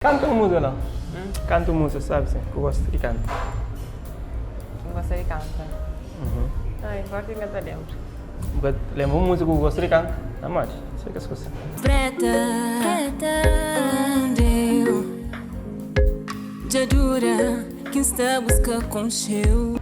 Canta uma música não. Canta uma música, sabe sim, que eu gosto de cantar. Não gosta de cantar. Ai, agora tem que cantar dentro. Lembra uma música que eu gosto de cantar? Não mais, sei que as coisas. Preta, deu já dura quem está busca com cheu.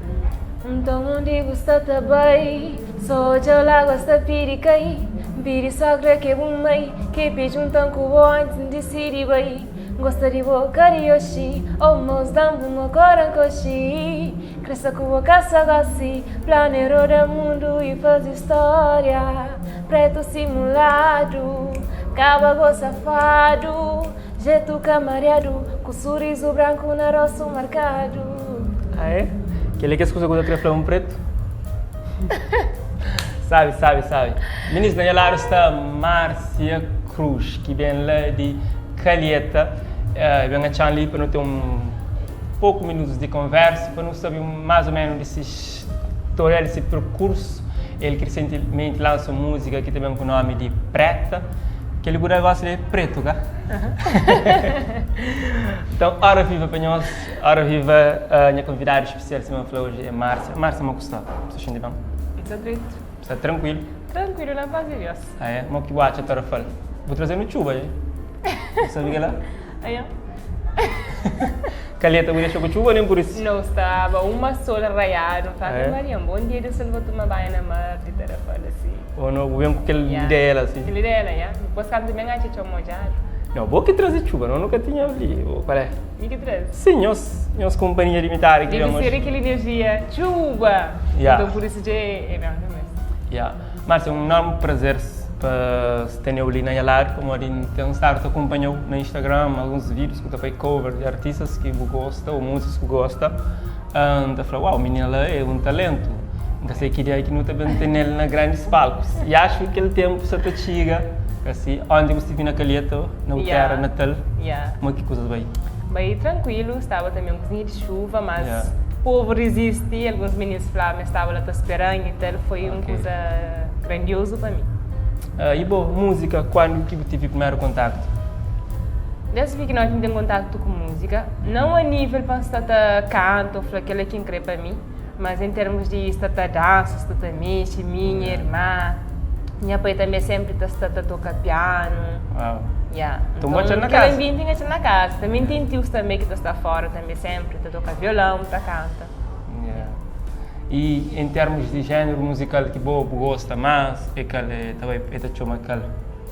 Então onde gosta também, só de lá gosta piricai. Piri sogra que bumai, que pede tanco bom antes de siribai. Gosta de boca de yoshi, almoço dambu mo corancoshi. Cresça com boca sagasi, planeiro do mundo e faz história. Preto simulado, cabago safado, jeito camareado, com sorriso branco na rosto marcado. Ah é? Que ele quer as coisas que eu queria falar um preto? Sabe. Ministro da Lar está Márcia Cruz, que vem lá de Calheta. Vem a Chanli para não ter poucos minutos de conversa, para não saber mais ou menos desse história, desse percurso. Ele que recentemente lançou música que também com o nome de Preta, que ele gosta de preto, tá? Então, hora viva para nós, hora viva a minha convidada especial, se me falou hoje, é Márcia. Márcia, me gostou, você sente bem? Está triste. Está tranquilo? Tranquilo, não faz Deus. Ah é? Mas que boate a tora fala. Vou trazer no chuva, hein? Sabe que lá? Aí, Calheta, vou deixar com chuva ou nem por isso? não estava uma sol raiado, tá? É? Maria, um bom dia de sol, vou tomar banho na mar, e tal, assim. Ou não, vou ver com aquele ideia lá, assim. Aquele ideia, né? Depois quando também a gente mojar. Não, vou que trazer chuva, não, nunca tinha ali. Qual é? E que traz? Sim, nós companhia limitada aqui. Deve ser aquele energia, chuva. Yeah. Então por isso de... não mesmo. Yeah. Márcia, um enorme prazer para ter ali na Yalar, como a gente te acompanhou no Instagram, alguns vídeos que eu fui cover de artistas que gosta ou músicos que gosta. Eu falei, uau, menina lá é um talento. Então sei que ideia que não também tem nele na grandes palcos. E acho que aquele tempo só te chega, assim, onde você estive na Calheta, na terra natal, mas que coisas bem. Bem tranquilo, estava também um cozinho de chuva, mas o povo resiste, alguns meninos falavam, estavam lá esperando, então foi uma coisa grandiosa para mim. E boa, música, quando que tive o primeiro contato? Desde que nós temos contato com música, não a nível para estar canto, ou aquele que incrível para mim, mas em termos de estar dança, estar mexe, minha irmã, minha pai também sempre está tocar piano. Uau. Então, bote na casa? Também tem na casa. Também tem tios também que está fora, também sempre, toca violão, canta. E em termos de gênero musical que você gosta mais, é que chama aquele?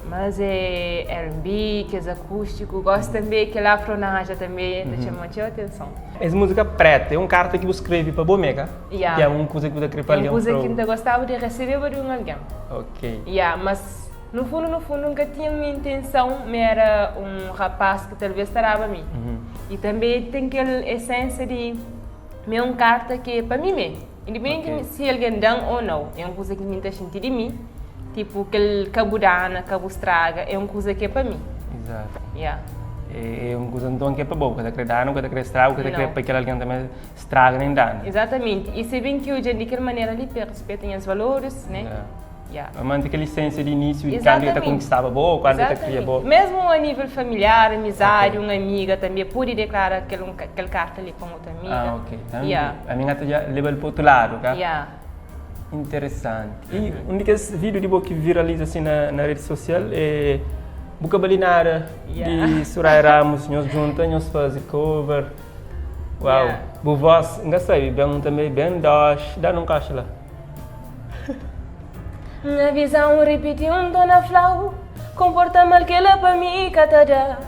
Mas é R&B, que é acústico, gosto também que é afronaja também, chama muita atenção. Essa música preta é um carta que você escreve para você, que é uma coisa que você escreve para alguém. É uma coisa que eu gostava de receber de alguém. Ok. Mas no fundo, nunca tinha uma intenção, mas era um rapaz que talvez estarava a mim. E também tem aquela essência de uma carta que é para mim mesmo. Independente se alguém dá ou não, é uma coisa que me está sentindo de mim. Tipo, aquele cabo dana, cabo estraga, é uma coisa que é para mim. Exato. É uma coisa então que é para boa, cada querer dar, cada querer estraga, cada querer para que alguém também estraga nem dá. Exatamente. E se bem que hoje, de que maneira ali respeitam os valores, né? Mantém aquela essência de início, de quando ele conquistava boa, quando ele queria boa. Mesmo a nível familiar, amizade, uma amiga também pode declarar aquele carta ali com outra amiga. Então, a minha já leva para o outro lado, tá? Interessante. E um daqueles vídeos de boa que viraliza assim na rede social é Boca Balinara de Soraya Ramos, nós juntos, nós fazemos cover. Uau! Boa voz, não sei, bem também, bem dá num caixa lá. Na visão repetiu dona Flau, comporta mal que ela para mim catada.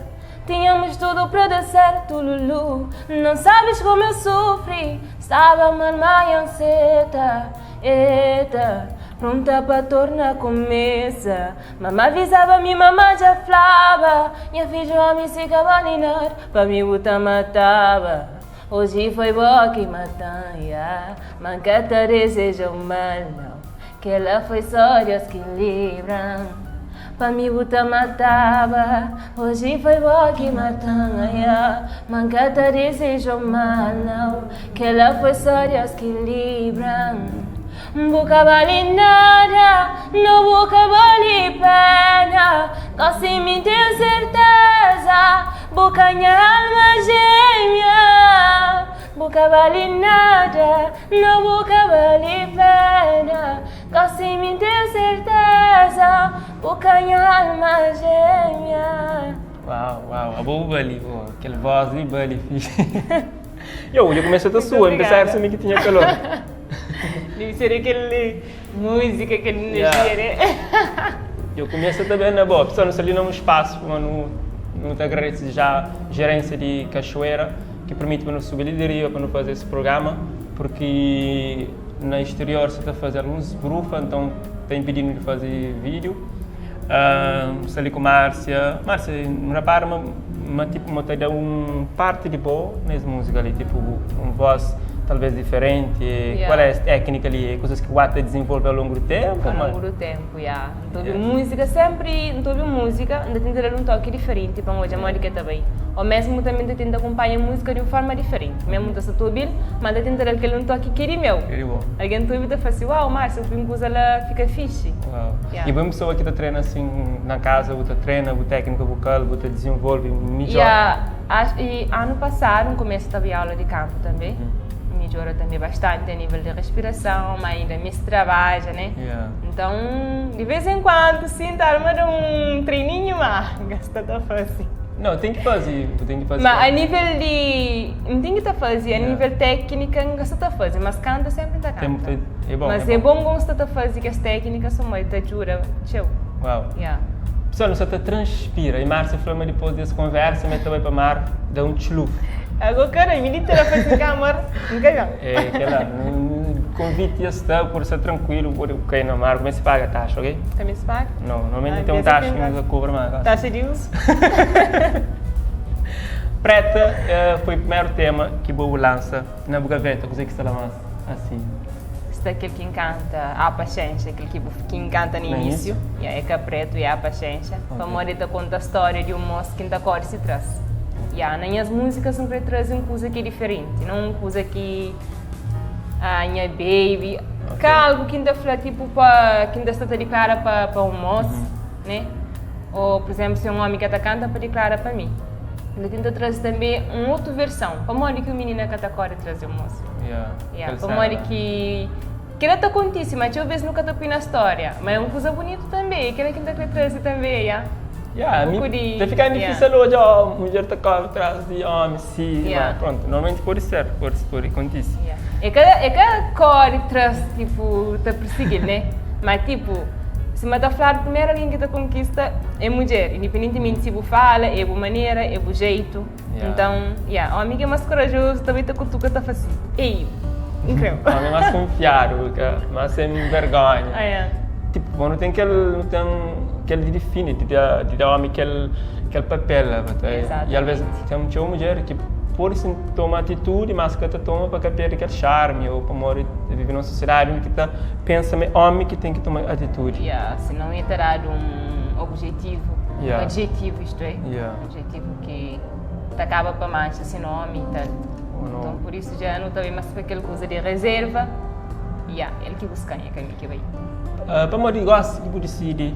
Tínhamos tudo para dar certo, Lulu. Não sabes como eu sofri, estava mal, manseta. Eita, pronta para tornar começa. Mamãe avisava-me, mamãe já falava. Minha filha homem se cabalinar, para mim botar matava. Hoje foi boa que matanha, mancata deseja o mal, não. Que ela foi só Deus que livra. Para mim botar matava. Hoje foi boa que matanha, mancata deseja o mal, não. Que ela foi só Deus que livra. Boca vale nada, não boca vale pena. Assim me tenho certeza, boca minha alma gêmea. Boca vale nada, não boca vale pena. Gosto em mim ter certeza, boca minha alma gêmea. Uau, a boa Bali, aquele voz de Bali, fixe. Eu comecei a sua, eu pensava assim que tinha calor. Deve ser aquele música que ele nos Eu comecei também na boa, pessoal, não ali num espaço, não te agradeço já a gerência de Cachoeira, que permite para nos subir lideria, para nos fazer esse programa, porque no exterior você está fazendo alguns brufas, então tem pedido de fazer vídeo. Estou ali com Márcia, me repara, tipo, te dá parte de boa nessa música ali, tipo, voz talvez diferente, qual é a técnica ali, coisas que o Ata desenvolve ao longo do tempo? Ao longo do tempo, música sempre, não ouvi música, ainda tenta dar um toque diferente para hoje a música também. Ou mesmo também tenta acompanhar a música de uma forma diferente, mesmo que você ouve, mas tenta dar aquele toque que é meu. Alguém te ouve e fala assim, uau, Márcia, o filme ela fica fixe. E uma pessoa que treina assim na casa, você treina, você técnica vocal, você desenvolve melhor? E ano passado, começo a aula de campo também. Melhora também bastante a nível de respiração, mas ainda me trabalha, né? Então, de vez em quando, sinto arma de um treininho, mas gasta da fase. Não, tem que fazer. Mas a nível de... Não tem que fazer, a nível técnico, gasta da fazer, mas canta sempre da canta. Mas é bom gostar da fazer, que as técnicas são muito jura, tchau. Uau. Pessoal, você transpira, e Márcia falou depois dessa conversa, mas também para Mar, dá um tchuluf. Agora, cara, me disse para fazer câmera, não quer não? É, aquela, convite está por ser tranquilo, por cair na mar, como é que se paga a taxa, ok? Também se paga? Não, normalmente tem um taxa que nos cobra mais. Taxa de uso? Preta foi o primeiro tema que o lança na Bugaveta, coisa que está lá assim. Está aquele que encanta a paciência, aquele que encanta no início, é que é preto e a paciência. Para morrer conta a história de um moço que ainda corre se traz. Nas músicas sempre trazem coisa que é diferente, não uma coisa que minha baby, que é algo que ainda fala tipo que ainda está declara para um moço, né? Ou por exemplo, se um homem que está canta para declarar para mim. Ainda tenta trazer também uma outra versão, para morrer que o menino que está corre trazer o moço. Para morrer que ela está acontece, mas eu vejo nunca estou na história, mas é uma coisa bonita também, que ela ainda quer trazer também, está ficando difícil hoje, a mulher está correndo atrás de homem, sim, mas pronto, normalmente pode ser, acontece. É que corre atrás, tipo, está perseguindo, né? Mas tipo, se me está a falar, primeiro alguém que está conquista é mulher, independentemente se você fala, é boa maneira, é bom jeito. Então, o homem que é mais corajoso também está com tudo que está fazendo. Ei, incrível. O homem é mais confiado, mas sem vergonha. Tipo, não tem aquele define de dar homem aquele papel, e às vezes tem uma mulher que por isso toma atitude, mas que toma para perder aquele charme ou para viver numa sociedade que pensa homem que tem que tomar atitude. Se não é ter um objetivo, um adjetivo, isto é, um objetivo que acaba para mancha sem nome e tal. Então por isso já não está mais para aquela coisa de reserva, ele que busca, é que vai. Para morrer gosta que decide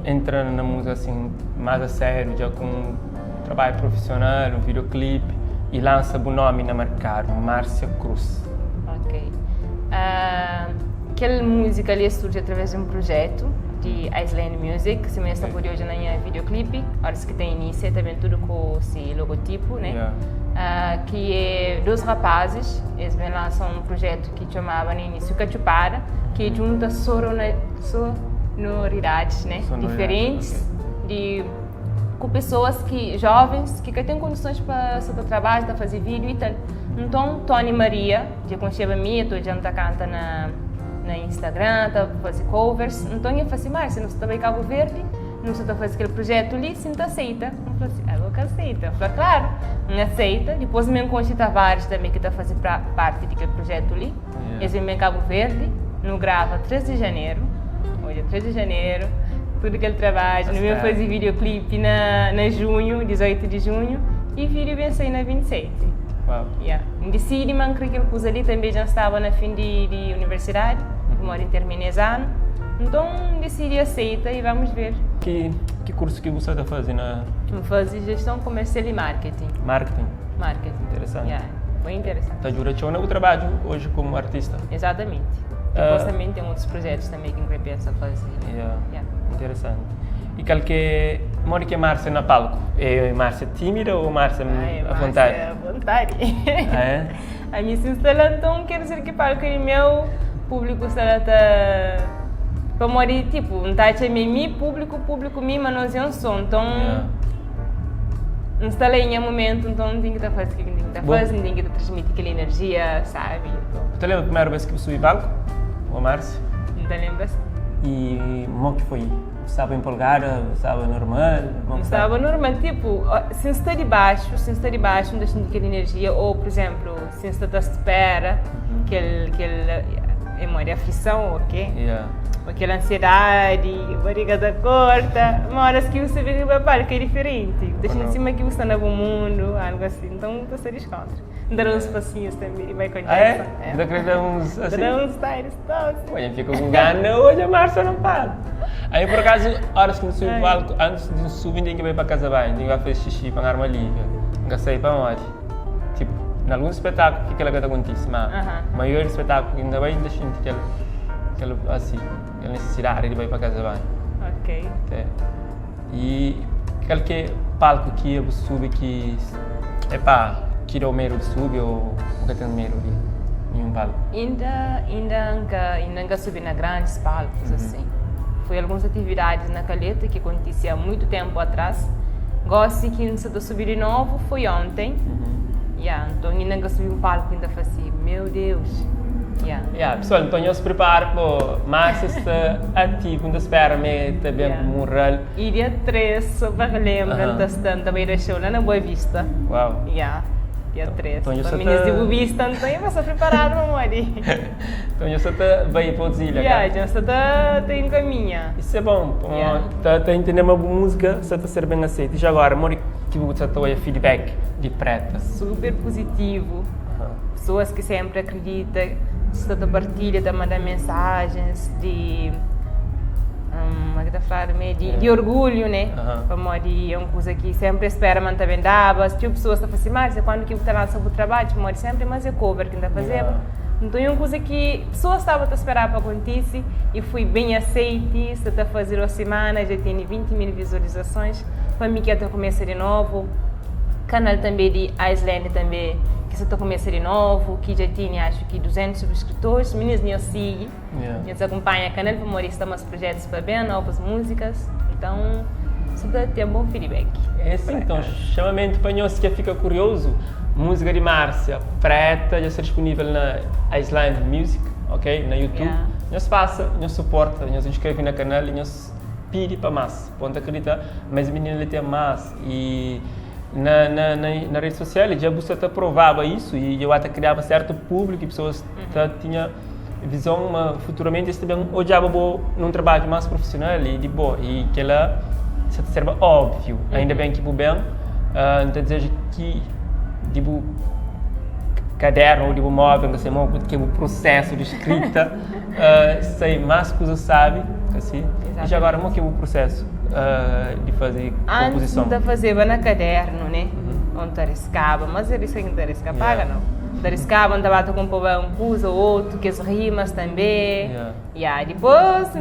entrar na música assim mais a sério, já com um trabalho profissional, um videoclipe e lança o nome no mercado, Márcia Cruz. Ok. Aquela música ali surge através de um projeto de Iceland Music, que se me está por hoje na minha videoclipe, horas que tem início também tudo com esse logotipo, né? Que é dois rapazes, eles me lançam um projeto que chamava no início Cachupada, que junta sonoridades, né? Diferentes, com pessoas jovens que têm condições para trabalhar, para fazer vídeo e tal. Então, Tony Maria, já conheceu a mim, estou já canta na Instagram, tá fazer covers. Então, eu falei assim, Márcia, não está em Cabo Verde, não está fazendo aquele projeto ali, se não aceita. Eu falei assim, eu que aceita. Eu falei, claro, não aceita. Depois, me encontrei Tavares também, que está fazendo parte daquele projeto ali. Eles vêm em Cabo Verde, no grava 13 de janeiro. Hoje é 13 de janeiro. Tudo aquele trabalho, no meu fazer videoclipe na junho, 18 de junho, e vídeo bem sair na 27. Decidi manter aquele coisa ali, também já estava na fim de universidade, moro em terminei esse ano, Então decidi aceitar e vamos ver. Que curso que você está fazendo? Eu faço gestão comercial e marketing. Marketing. Marketing. Interessante. Yeah, foi interessante. Está durante o trabalho hoje como artista? Exatamente. Depois também tem outros projetos também que eu penso fazer. Yeah. Yeah. Interessante. E qual que mora que é Márcia na palco? É Márcia tímida ou Márcia à vontade? Márcia à vontade. Ah, é? A minha instalação, então, quer dizer que para o meu público está para morir, tipo, não está a mim, público, mim, mas nós não somos. Então, não está em um momento, então tem que estar fazendo o que tem que estar fazendo, tem que transmitir aquela energia, sabe? Então, Você lembra a primeira vez que você subiu palco? Ou Márcia? não te lembras? E como que foi? Estava empolgada? Estava normal? Não estava normal, tipo, se está de baixo, não deixa aquela energia, ou, por exemplo, se está à espera, aquela aflição, ok? Yeah. Aquela ansiedade, barriga da corta, uma hora que você vê que vai que é diferente. Deixa em cima que você está no mundo, algo assim, então você descontra. Dar uns passinhos também, vai conhecer. Ah, é? Ainda queria dar uns assim? Dar uns styles todos. Olha, fica com gana, hoje a Márcia não para. Aí, por acaso, horas que eu subi o palco, antes de subir, ninguém vai para casa bem, ninguém vai fazer xixi para arma livre, ninguém sai para onde. Tipo, em algum espetáculo, o que ela acontece, mas maior espetáculo, ainda vai deixar aquela assim, aquela necessidade de ir para casa bem. Ok. E aquele palco que eu subi que é pá, que o medo de subir ou nunca tem medo de um palco? Ainda nunca subi na grandes palcos assim. Foi algumas atividades na Caleta que acontecia há muito tempo atrás. Gosto que se eu subir de novo foi ontem. Então ainda nunca subi um palco ainda assim, meu Deus. Pessoal, então eu se preparo para Márcia está ativo, ainda espera-me também moral. E dia 3, só para relembrar, também da show lá na Boa Vista. Uau. Dia 3. Então, para meninas de Boa Vista, então eu vou preparar, meu amor. Então eu só vai para o Zilha, já está em caminho. Isso é bom, está entendendo uma boa música, está a ser bem aceito. E já agora, amor, que você está a feedback de preta? Super positivo. Pessoas que sempre acreditam, está a partilha, está a mandar mensagens de de orgulho, né? É uma coisa que sempre espera manter bem dava. Tipo, pessoas estão assim, mas quando que está lançando o trabalho, sempre, mas é cover que está fazendo. Então é uma coisa que pessoas estavam a esperar para acontecer e fui bem aceite. Se está a fazer uma semana, já tem 20 mil visualizações. Para mim que até começa de novo. Canal também de Iceland também, que se está a começar de novo, que já tinha acho que 200 subscritores. Meninas me seguem, eles acompanham o canal para mostrar mais projetos para bem, novas músicas. Então, isso tem um bom feedback. É assim, então, chamamento para nós que fica curioso. Música de Márcia, preta, já está disponível na Iceland Music, ok? Na YouTube. Nós passa, nós suporta, nós inscreve no canal e nós pede para mais. Pode acreditar, mas a menina tem mais. E na rede social já você provava isso e eu até criava certo público e pessoas tinham visão, mas futuramente isso também odiava num trabalho mais profissional e de boa. E que ela se serve óbvio, ainda bem que bem, então dizer que tipo caderno ou tipo móvel que é o processo de escrita sei mais coisas sabe assim. E já agora como que é o processo de fazer composição? Antes de fazer na caderno, né? Onde arriscava, mas ele sem arriscar paga não. Arriscava, andava a compor um coisa ou outro, que as rimas também. Depois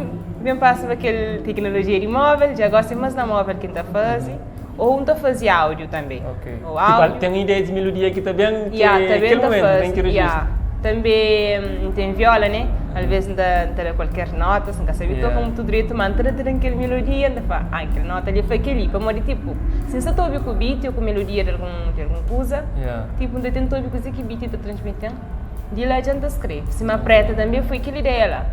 vem passa aquela tecnologia de móvel, já gosto mais na móvel que está fazendo. Ou não fazia áudio também. O áudio. Tem uma ideia de melodia que também que aquele momento tem que registrar. Também tem viola, né? Às vezes não qualquer nota, não sabe como tudo direito, mas tem aquela melodia, aquela nota ali foi aquele, como de tipo, se você está ouvindo com o beat ou com a melodia de alguma coisa, tipo, não tem todo o que beat está transmitindo, de lá a gente escreve. Se uma preta também foi aquela ideia lá.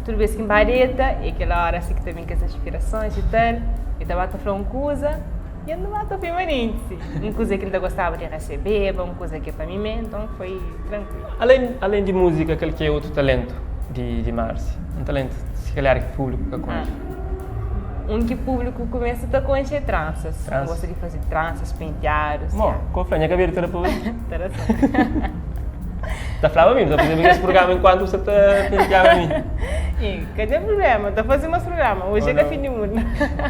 Tudo vez que em bareta, e aquela hora assim que também com essas inspirações e tal, e estava a falar uma coisa, e eu não estava permanente. Uma coisa que ele gostava de receber, uma coisa que é para mim, então foi tranquilo. Além de música, aquele que é outro talento de Márcia? Um talento, se calhar, que público que conhece? Que público começa a conhecer tranças. Gosta de fazer tranças, penteados. Qual foi a minha cabelo toda para você? Interessante. Está falando mesmo, está fazendo esse programa enquanto você está penteando a mim. E cadê o problema? Tá fazendo mais programa. Hoje é que é fim de mundo.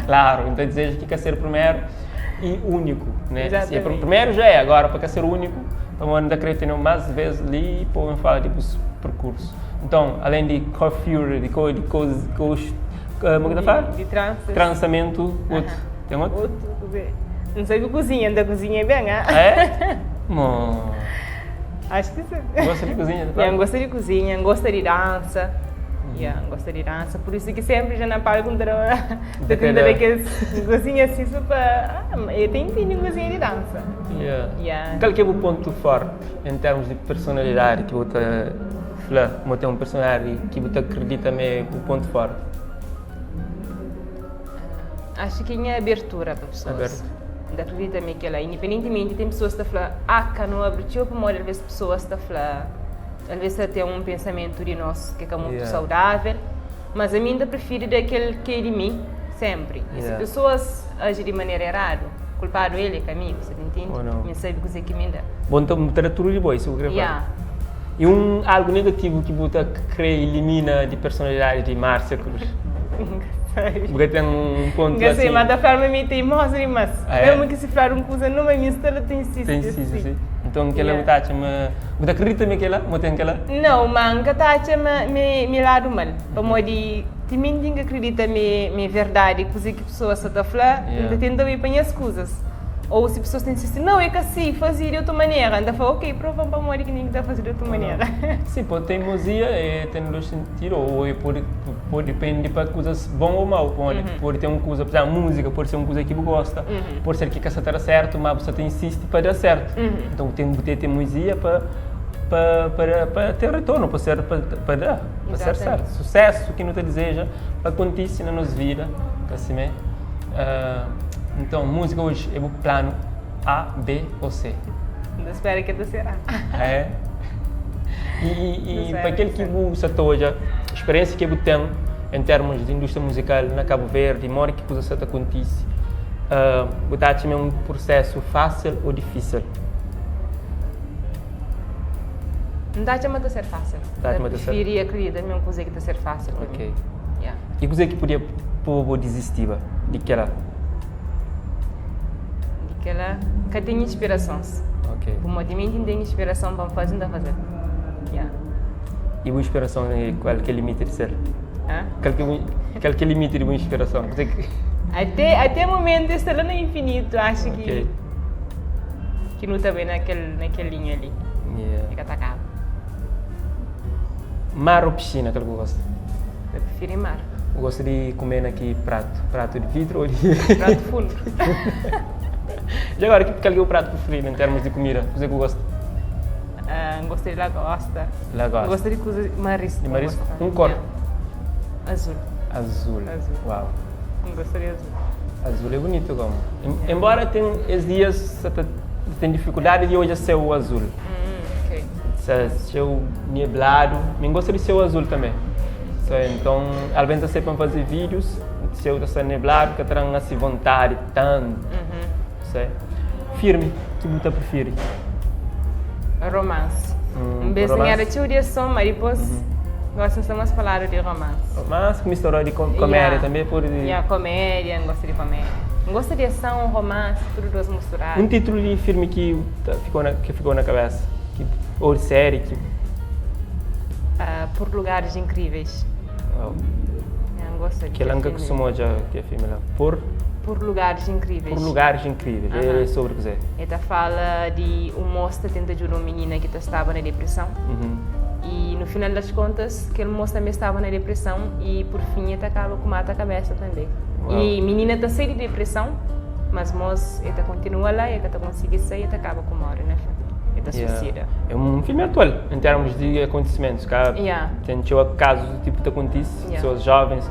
Claro, então desejo que quer ser o primeiro e único, né? Exatamente. Se é o primeiro já é, agora para quer ser o único, então ainda creio que tem mais vezes ali e pô, fala tipo os percursos. Então, além de coiffure, de coisas, como que tá falando? De tranças. Trançamento, outro. Tem outro? Outro, não sei que cozinha, da cozinha é bem, ah? É? Bom, Acho que sim. gosta de cozinha? Tá? Yeah, gosto de cozinha, gosto de dança. Yeah, gosto de dança, por isso que sempre já não paro com Daquela- que cozinha assim super. Eu tenho de cozinha de dança. Yeah. Yeah. Qual que é o ponto forte em termos de personalidade que você fala, como tem um personagem que você acredita é o ponto forte? Acho que é abertura para pessoas. Aberto. Acredita-me que ela, independentemente, tem pessoas que falam, que não abre para modo, às vezes pessoas que falam, às vezes tem um pensamento de nós que é muito Yeah. saudável, mas a mim ainda prefiro daquele que é de mim, sempre. E se Yeah. pessoas agem de maneira errada, culpado ele é comigo, você entende? Oh, não. Eu sei o que me dá. Bom, então, literatura de boa, isso eu queria falar. Yeah. E algo negativo que você crê elimina de personalidade de Márcia Cruz? Porque tem um ponto Não sei, assim... mas da forma me teimosa demais. É? Mesmo que se falar uma coisa, não é minha história, tem sim. Tem sim. Então, aquela Yeah. você acredita naquela? Você tem aquela? Não, mas a taxa me lado mal. Para modo também ninguém acredita me verdade, coisa que pessoas estão a falar, Yeah. ainda tentam ir para as coisas. Ou se pessoas têm insistir, não, é que assim, fazia de outra maneira. Ainda fala, ok, prova para modo que ninguém está a fazer de outra maneira. Sim, pode ter teimosia, tem dois sentidos, ou pode depender para coisas bom ou mal. Pode ter uma coisa, por exemplo, música, pode ser uma coisa que você gosta, pode ser que você está certo, mas você insiste para dar certo. Então tem que ter teimosia para ter retorno, para ser certo. Sucesso que não te deseja, para acontecer na nossa vida, assim mesmo. Então, música hoje é o plano A, B ou C. Ainda espero que será. É. E Não para aquele que sei. você hoje, a experiência que você tem em termos de indústria musical na Cabo Verde, mora que coisa está acontece, você acha que é um processo fácil ou difícil? Não dá a ser fácil. Dá-te Eu a ser- preferia acreditar mesmo coisa que está a ser fácil para Ok. mim. Yeah. E coisa que podia pôr desistir de que era? Aquela que tem inspirações. Ok. O movimento tem inspiração para fazer, não fazer. Yeah. E a inspiração é qual que é o limite de ser? Hã? Qual que é o limite de uma inspiração? Você que... Até o momento está lá no infinito, acho Ok. que não está bem naquela linha ali. Yeah. Fica atacado. Mar ou piscina, aquilo que eu gosto? Eu prefiro ir mar. Eu gosto de comer aqui prato de vidro ou de... Prato fundo. E agora, qual é o prato preferido em termos de comida? Coisa que eu gosto? Gostei de lagosta. Lagosta. Gosto de coisa de marisco. De marisco? Gosto. Cor? Yeah. Azul. Azul. Azul. Uau. Gostaria de azul. Azul é bonito como. Embora tenha esses dias você tem dificuldade de hoje ser o azul. Ok. Se eu neblado, eu gosto de ser o azul também. Então, às vezes você para fazer vídeos, se eu estou neblado, que terão assim vontade tanto. Firme, que você prefere? Romance. Vez romance. em era teoria só, mas depois gosto de umas palavras de romance. Mas mistura de comédia Yeah. também pode... E a comédia, gosto de comédia. Gosto de ação, romance, tudo dois misturados. Um título de filme que ficou na cabeça? Ou de série? Por lugares incríveis. Oh, Gosto de que ela nunca costumou já que é filme lá. Por lugares incríveis. lugares incríveis. É sobre o que é. Ele fala de um moço que tenta ajudar uma menina que estava na depressão. E no final das contas, aquele moço também estava na depressão e por fim ele acaba com mata a cabeça também. Uau. E a menina está cheia de depressão, mas o moço ele continua lá e ele consegue sair e acaba com morte, né? Ele suicida. É um filme atual em termos de acontecimentos. Yeah. Tem casos do tipo que acontece, Yeah. pessoas jovens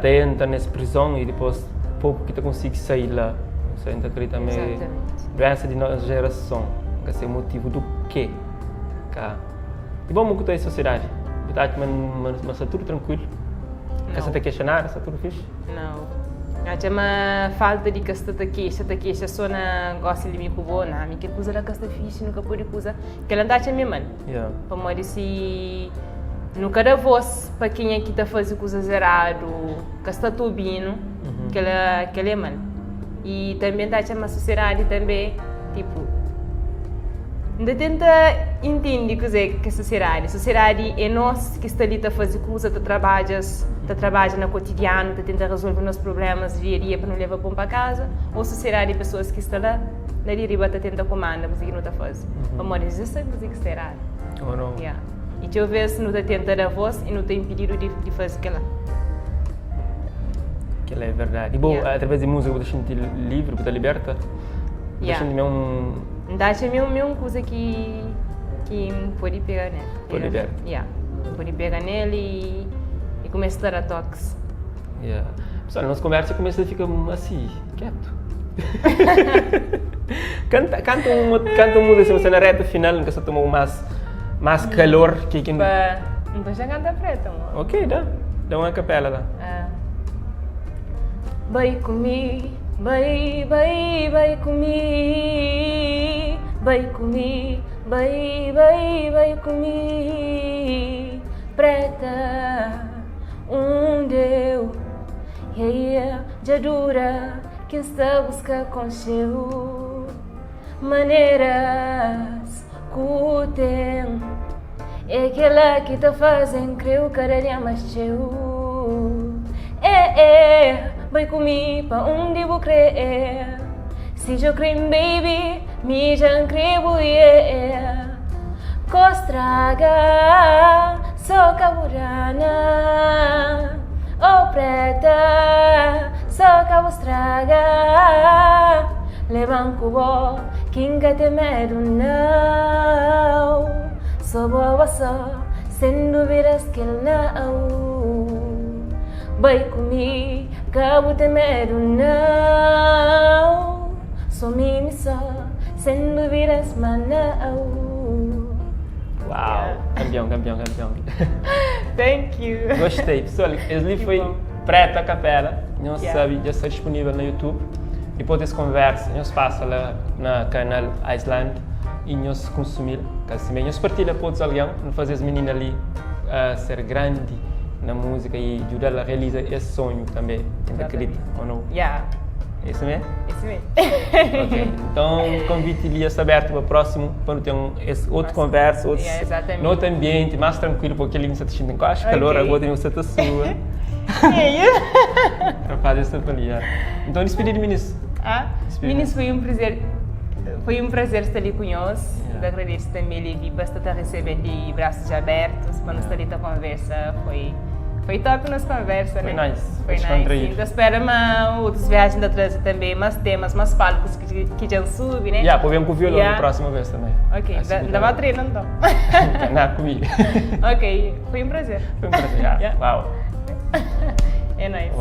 tentam nessa prisão e depois pouco que consegue sair lá. Você então acredita também Exatamente. doença de nossa geração, que é o motivo do quê? E vamos mudar a sociedade. Mas está tudo tranquilo. Não. Você está questionar, está tudo fixe? Não. Acho uma falta de casta queixa só na gosta de me cubou, não, que coisa da casta fixe, nunca pude coisa. Que ela anda a minha mãe. Yeah. Para morrer se no cada voz, para quem aqui está fazendo coisas erradas, que está tubino, que ele é mal. E também está a uma sociedade também, tipo, ainda tenta entender que a sociedade é nós que está ali a fazer coisas, trabalha no cotidiano, tenta resolver os problemas dia a dia para não levar para casa, ou a sociedade de pessoas que estão lá, na riba tenta comandar, mas que não está fazendo. Amor, isso é coisa que está errado. Ou não? Yeah. E te ouve se não está tentando a voz e não está impedido de fazer aquilo. Aquilo é verdade. E bom, através de música você sente livre, você liberta? Você sente mesmo dá mesmo coisa que pode pegar nele. Pode libertar. Pode pegar nele e começa a dar toques. Pessoal, a nossa conversa começa a ficar assim, quieto. canta uma música, você na reta final, que você tomou mais calor que quem... Não estou já cantando preta, amor. Ok, dá uma capela lá. Vai comigo, vai comigo, vai comigo, vai comigo, preta, deu, já dura, quem está a buscar com seu, maneiras que tem, é aquela que tá fazendo crer cada dia mais teu, vai comigo para onde vou crer. Se eu creio, baby, me já creio, Costraga, só caburana, oh preta, só cabustraga. Levanco bo, quem te medo não. Só boa só, sem dúvidas que não. Vai comigo, cabo te medo não. Só mim só, sem dúvidas mas não. Uau, campeão. Thank you. Gostei. Pessoal, esse livro foi Preta Capela. Não sabe, já está disponível no YouTube. Depois dessa conversa, nós passa lá no canal Iceland e nós consumir. Assim, nós partilha com outros alguém, não fazer as meninas ali ser grande na música e ajudar ela a realizar esse sonho também. Ainda acredita ou não? Esse mesmo? Esse mesmo. Ok, então o convite ali está aberto para o próximo, quando tem outra conversa, no outro ambiente, mais tranquilo, porque ali você está sentindo calor, agora tem você está sua. Para fazer essa palha. Então, despedir de Minis. Minis, foi um prazer estar ali com nós. Agradeço também ele bastante a receber de braços abertos para nos estar ali a conversa. Foi top nossa conversa, né? Foi nice. Então, espero outras viagens da trânsito também, mais temas, mais palcos que já subem, né? Podemos com o violão na próxima vez também. Ok, ainda vai treinando então. Não, comigo. Ok, foi um prazer. Uau. É nice.